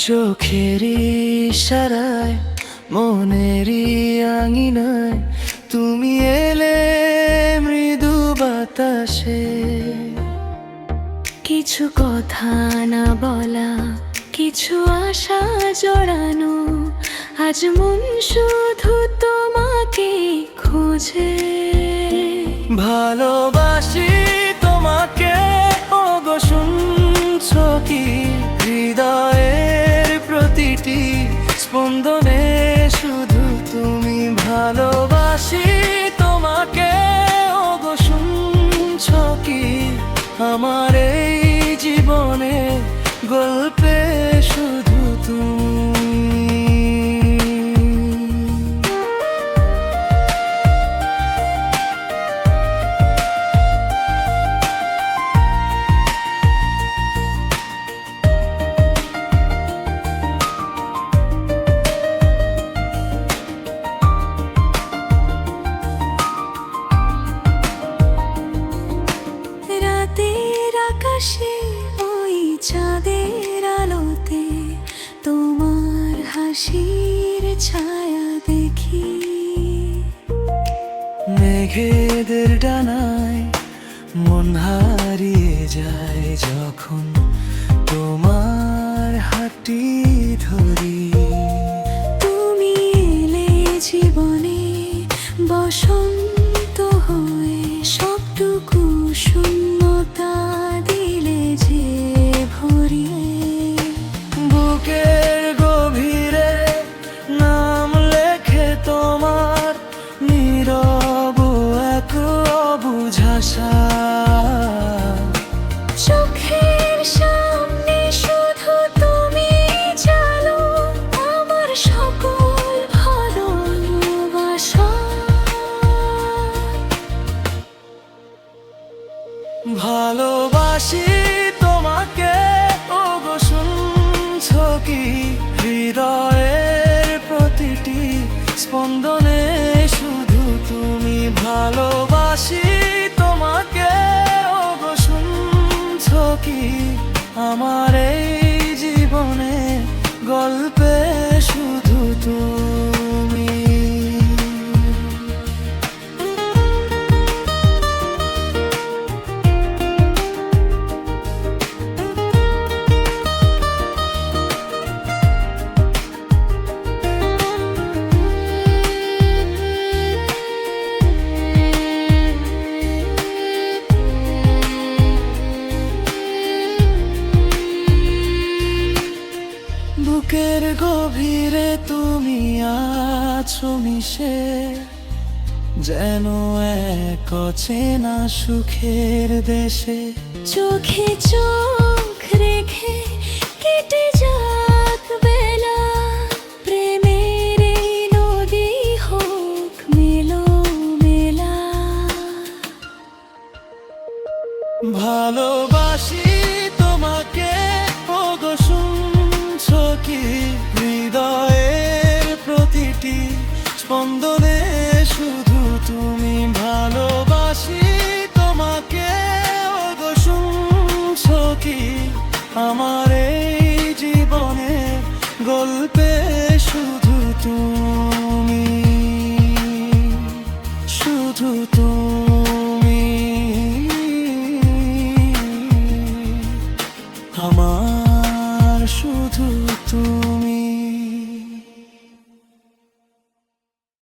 চোখেরই ইশারায় মনেরই আঙিনায় তুমি এলে মৃদু বাতাসে। কিছু কথা না বলা, কিছু আশা জড়ানো, আজ মন শুধু তোমাকে খোঁজে। ভালোবাসি তোমাকে, ওগো শুনছো কি? হৃদয়ের প্রতিটি স্পন্দনে শুধু তুমি। ভালোবাসি তোমাকে, ওগো শুনছো কি? আমার এই জীবনে গল্পে শুধু তুমি। রাতের আকাশে ওই চাঁদের আলোতে তোমার হাসির ছায়া দেখি। মেঘেদের ডানায় মন হারিয়ে যায় যখন তোমার হাতটি ধরি। তুমি এলে জীবনে বসন্ত হয়ে, সবটুকু শূন্যতা দিলে যে ভরিয়ে। বুকের গভীরে নাম লেখে তোমার, নীরব এক অবুঝাসা। চোখের সামনে শুধু তুমি জানো আমার সকল ভালোবাসা। ভালোবাসি তোমাকে, ওগো শুনছো কি? হৃদয়ের প্রতিটি স্পন্দনে শুধু তুমি। ভালোবাসি তোমাকে, ওগো শুনছো কি? আমার এই জীবনে গল্পে শুধু তুমি। বুকের গভীরে তুমি আছো মিশে, যেন এক অচেনা সুখের দেশে। চোখে চোখ রেখে কেটে যাক বেলা, প্রেমের এই নদী হোক মেলো মেলা। ভালোবাসি তোমাকে, ওগো শুনছো কি? হৃদয়ের প্রতিটি স্পন্দনে শুধু তুমি। ভালোবাসি তোমাকে, ওগো শুনছো কি? আমার এই জীবনে গল্পে শুধু তুমি, শুধু তুমি। আমার শুধু তুমি।